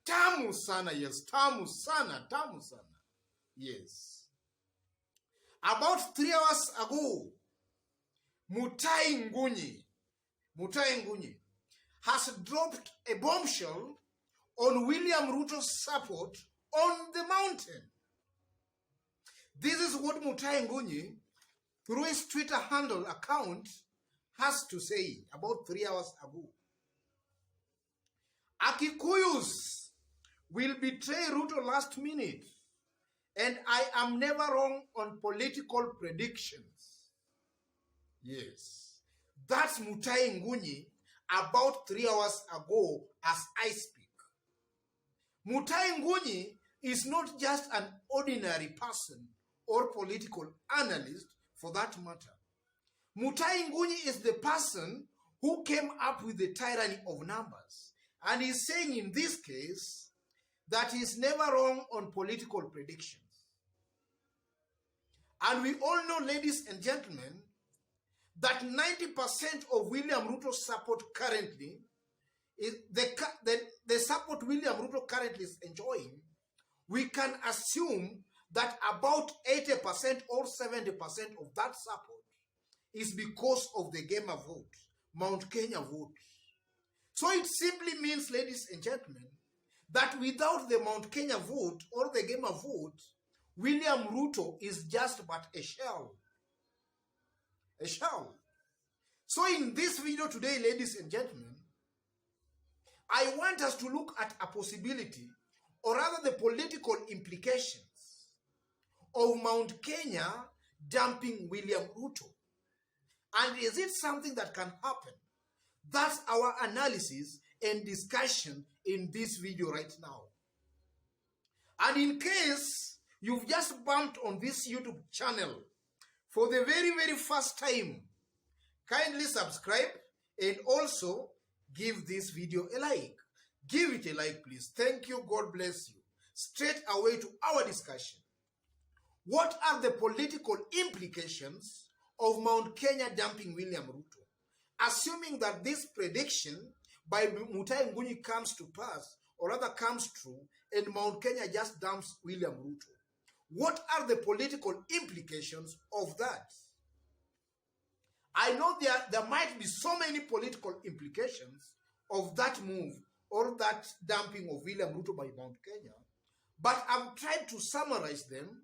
tamu sana, yes, tamu sana. Yes. About 3 hours ago, Mutahi Ngunyi has dropped a bombshell on William Ruto's support on the mountain. This is what Mutahi Ngunyi, through his Twitter handle account, has to say about 3 hours ago. Akikuyus will betray Ruto last minute, and I am never wrong on political predictions. Yes, that's Mutahi Ngunyi about 3 hours ago as I speak. Mutahi Ngunyi is not just an ordinary person or political analyst for that matter. Mutahi Ngunyi is the person who came up with the tyranny of numbers. And he's saying in this case that he's never wrong on political predictions. And we all know, ladies and gentlemen, that 90% of William Ruto's support currently is the support William Ruto currently is enjoying. We can assume that about 80% or 70% of that support is because of the Gema vote, Mount Kenya vote. So it simply means, ladies and gentlemen, that without the Mount Kenya vote or the Gema vote, William Ruto is just but a shell. A shell. So in this video today, ladies and gentlemen, I want us to look at a possibility, or rather the political implications of Mount Kenya dumping William Ruto. And is it something that can happen? That's our analysis and discussion in this video right now. And in case you've just bumped on this YouTube channel for the very, very first time, kindly subscribe and also give this video a like. Give it a like, please. Thank you. God bless you. Straight away to our discussion. What are the political implications of Mount Kenya dumping William Ruto? Assuming that this prediction by Mutahi Ngunyi comes to pass, or rather comes true, and Mount Kenya just dumps William Ruto. What are the political implications of that? I know there might be so many political implications of that move or that dumping of William Ruto by Mount Kenya, but I've tried to summarize them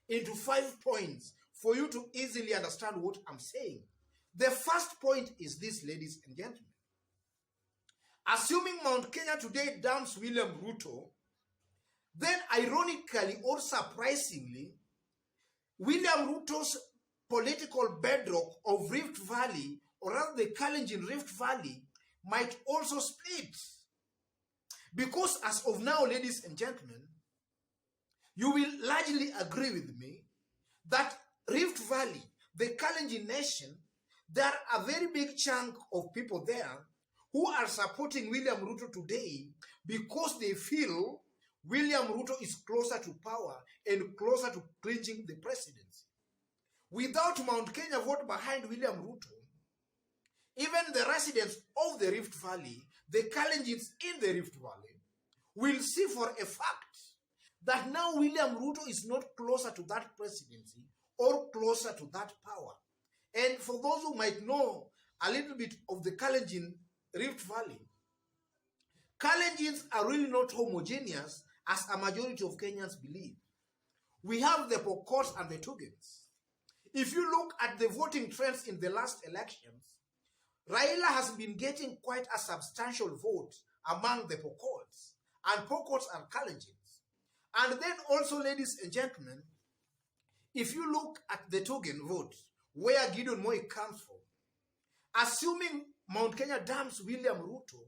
into 5 points for you to easily understand what I'm saying. The first point is this, ladies and gentlemen. Assuming Mount Kenya today dumps William Ruto, then ironically or surprisingly, William Ruto's political bedrock of Rift Valley, or rather the Kalenjin Rift Valley, might also split. Because as of now, ladies and gentlemen, you will largely agree with me that Rift Valley, the Kalenjin nation, there are a very big chunk of people there who are supporting William Ruto today because they feel William Ruto is closer to power and closer to clinching the presidency. Without Mount Kenya vote behind William Ruto, even the residents of the Rift Valley, the Kalenjins in the Rift Valley, will see for a fact that now William Ruto is not closer to that presidency or closer to that power. And for those who might know a little bit of the Kalenjin Rift Valley, Kalenjins are really not homogeneous as a majority of Kenyans believe. We have the Pokots and the Tugens. If you look at the voting trends in the last elections, Raila has been getting quite a substantial vote among the Pokots, and Pokots are Kalenjins. And then also, ladies and gentlemen, if you look at the Tugen vote, where Gideon Moi comes from, assuming Mount Kenya dumps William Ruto,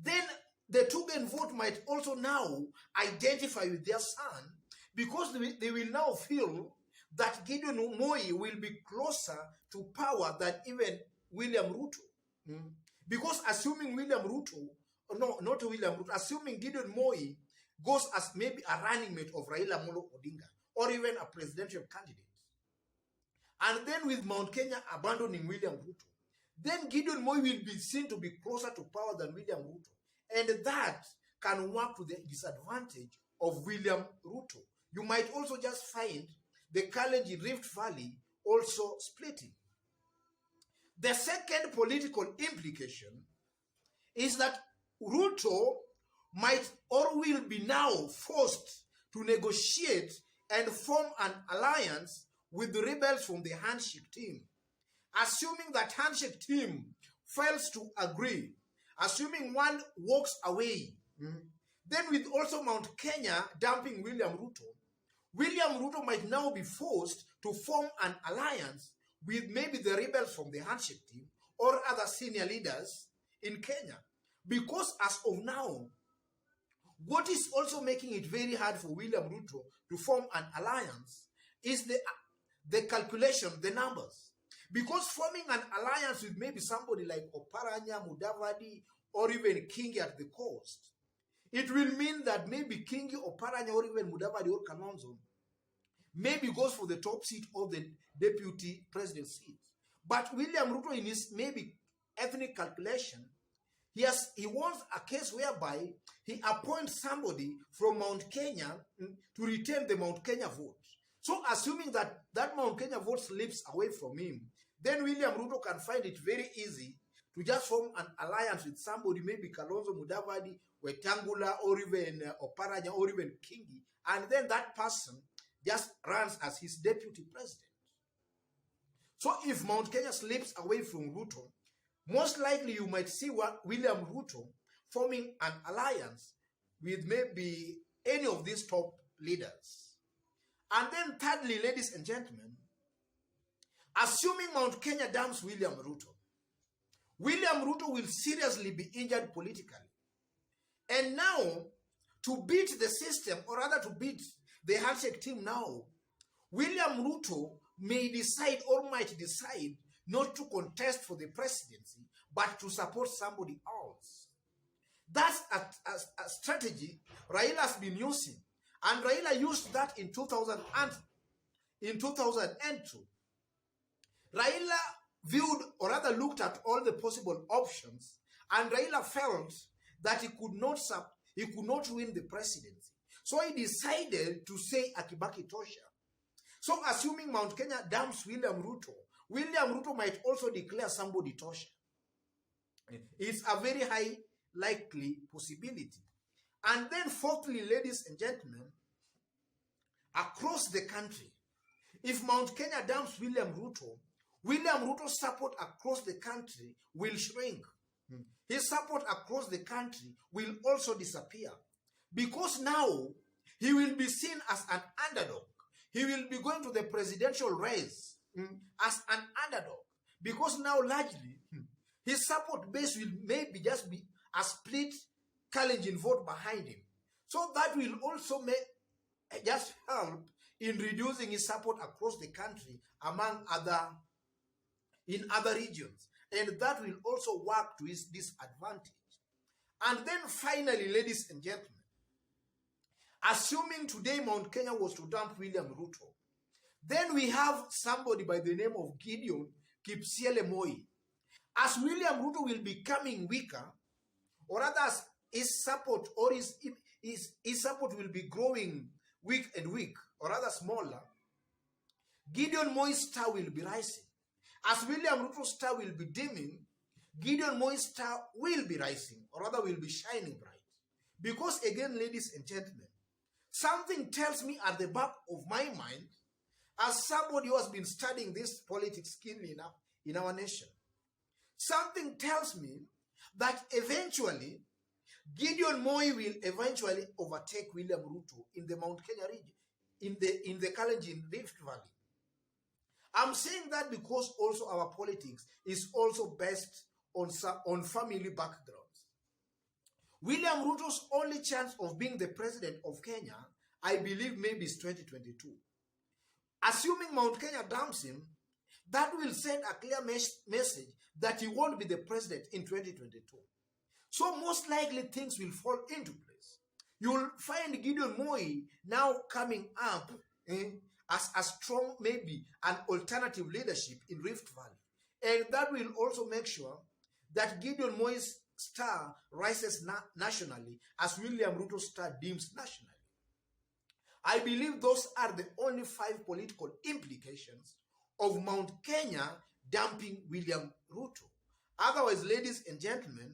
then the Tugen vote might also now identify with their son, because they will now feel that Gideon Moi will be closer to power than even William Ruto. Because assuming William Ruto, no, not William Ruto, assuming Gideon Moi goes as maybe a running mate of Raila Molo Odinga, or even a presidential candidate, and then with Mount Kenya abandoning William Ruto, then Gideon Moi will be seen to be closer to power than William Ruto. And that can work to the disadvantage of William Ruto. You might also just find the Kalenjin Rift Valley also splitting. The second political implication is that Ruto might or will be now forced to negotiate and form an alliance with the rebels from the handshake team. Assuming that handshake team fails to agree, assuming one walks away, then with also Mount Kenya dumping William Ruto might now be forced to form an alliance with maybe the rebels from the handshake team or other senior leaders in Kenya. Because as of now, what is also making it very hard for William Ruto to form an alliance is the calculation, the numbers. Because forming an alliance with maybe somebody like Oparanya, Mudavadi, or even Kingi at the coast, it will mean that maybe Kingi, Oparanya, or even Mudavadi or Kalonzo maybe goes for the top seat of the deputy president seat. But William Ruto, in his maybe ethnic calculation, he wants a case whereby he appoints somebody from Mount Kenya to retain the Mount Kenya vote. So assuming that that Mount Kenya vote slips away from him, then William Ruto can find it very easy to just form an alliance with somebody, maybe Kalonzo Mudavadi, Wetangula, or even Oparanya, or even Kingi, and then that person just runs as his deputy president. So if Mount Kenya slips away from Ruto, most likely you might see William Ruto forming an alliance with maybe any of these top leaders. And then thirdly, ladies and gentlemen, assuming Mount Kenya dumps William Ruto will seriously be injured politically. And now, to beat the system, or rather to beat the handshake team now, William Ruto may decide or might decide not to contest for the presidency, but to support somebody else. That's a strategy Raila has been using. And Raila used that in 2002. Raila viewed, or rather looked at all the possible options, and Raila felt that he could not win the presidency. So he decided to say Akibaki Tosha. So assuming Mount Kenya dumps William Ruto might also declare somebody Tosha. It's a very high likely possibility. And then fourthly, ladies and gentlemen, across the country, if Mount Kenya dumps William Ruto's support across the country will shrink. His support across the country will also disappear. Because now, he will be seen as an underdog. He will be going to the presidential race as an underdog. Because now, largely, his support base will maybe just be a split Kalenjin vote behind him. So that will also just help in reducing his support across the country in other regions. And that will also work to his disadvantage. And then finally, ladies and gentlemen, assuming today Mount Kenya was to dump William Ruto, then we have somebody by the name of Gideon Kipsiele Moi. As William Ruto will be becoming weaker, or rather as his support will be growing weak and weak, or rather smaller, Gideon Moi's star will be rising. As William Ruto's star will be dimming, Gideon Moi's star will be rising, or rather will be shining bright. Because again, ladies and gentlemen, something tells me at the back of my mind, as somebody who has been studying this politics keenly in our nation, something tells me that eventually, Gideon Moi will eventually overtake William Ruto in the Mount Kenya region, in the Kalenjin Rift Valley. I'm saying that because also our politics is also based on family backgrounds. William Ruto's only chance of being the president of Kenya, I believe, maybe is 2022. Assuming Mount Kenya dumps him, that will send a clear message that he won't be the president in 2022. So most likely things will fall into place. You'll find Gideon Moi now coming up as a strong, maybe an alternative leadership in Rift Valley. And that will also make sure that Gideon Moi's star rises nationally as William Ruto's star dims nationally. I believe those are the only 5 political implications of Mount Kenya dumping William Ruto. Otherwise, ladies and gentlemen,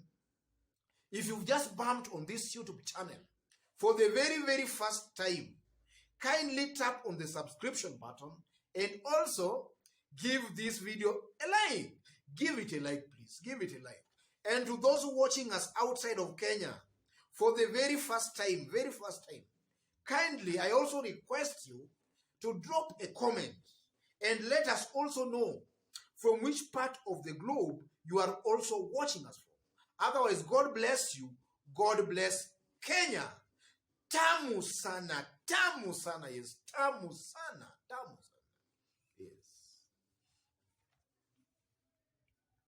if you've just bumped on this YouTube channel for the very, very first time, kindly tap on the subscription button and also give this video a like. Give it a like, please. Give it a like. And to those watching us outside of Kenya for the very first time, kindly, I also request you to drop a comment and let us also know from which part of the globe you are also watching us from. Otherwise, God bless you. God bless Kenya. Tamu sana, yes, tamu sana, tamu sana.